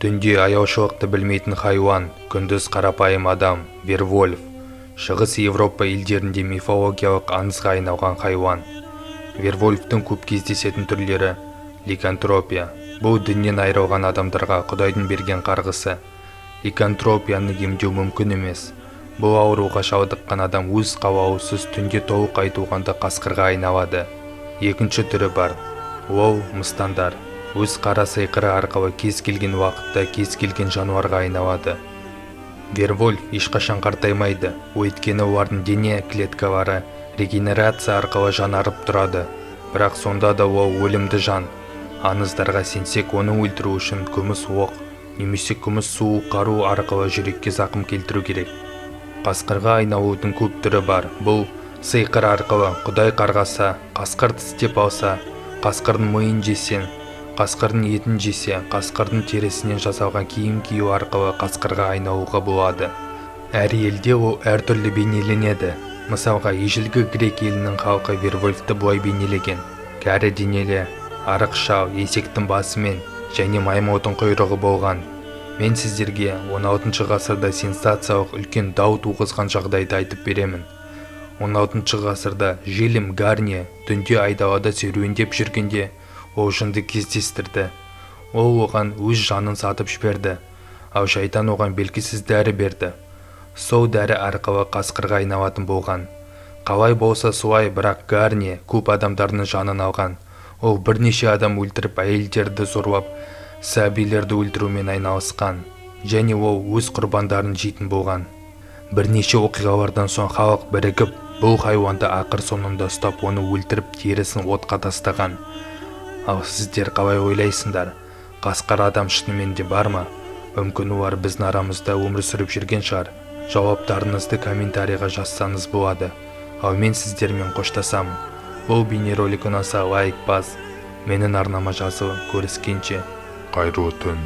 Түнде аяушылықты білмейтін хайуан, күндіз қарапайым адам, вервольф. Шығыс Европа елдерінде мифологиялық аңызға айналған хайуан. Вервольфтың көп кездесетін түрлері ликантропия. Бұл діннен айырылған адамдарға Құдайдың берген қарғысы. Ликантропияны емдеу мүмкін емес. Бұл ауруға шалдыққан адам өз қалаусыз түнде толық айтылғанда қасқырға айналады. Екінші түрі бар. Ол мыстандар. Өз қара сиқыры арқылы кез келген уақытта кез келген жануарға айналады. Вервольф ешқашан қартаймайды, өйткені олардың дене клеткалары регенерация арқылы жаңарып тұрады. Бірақ сонда да ол өлімді жан. Аңыздарға сенсек, оны өлтіру үшін күміс оқ немесе күміс суық қару арқылы жүрекке зақым келтіру керек. Қасқырға айналудың көп түрі бар. Бұл сиқыр арқылы Құдай қарғаса, қасқыр тістеп алса, қасқырдың миын жесең, қасқырдың етін жесе, қасқырдың терісінен жасалған киім кию арқылы қасқырға айналуға болады. Әр елде ол әртүрлі бейнеленеді. Мысалға, ежелгі грек елінің халқы вервольфті бұлай бейнелеген: кәрі денелі, арық шал, есектің басымен және маймылдың құйрығы болған. Мен сіздерге 16 ғасырда сенсациялық үлкен дау туғызған жағдайды айтып беремін. 16 ғасырда Желім Гарния түнде айдалада серуендеп жүргенде ол жынды кездестірді. Ол оған өз жанын сатып жіберді, ал шайтан оған белгісіз дәрі берді. Сол дәрі арқылы қасқырға айналатын болған. Қалай болса солай, бірақ Гарния көп адамдардың жанын алған. Ол бірнеше адам өлтіріп, әйелдерді зорлап, сәбилерді өлтірумен айналысқан, және ол өз құрбандарын жейтін болған. Бірнеше оқиғалардан соң халық бірігіп, бұл хайуанды ақыр соңында ұстап, оны өлтіріп, терісін отқа тастаған. Ал сіздер қалай ойлайсыңдар? Қасқыр адам шынымен де бар ма? Мүмкін олар біздің арамызда өмір сүріп жүрген шығар. Жауаптарыңызды комментарийға жазсаңыз болады. Ал мен сіздермен қоштасамын. Бұл бейнеролик ұнаса лайк бас. Менің арнама жазылып, көріскенше Қайырлы түн.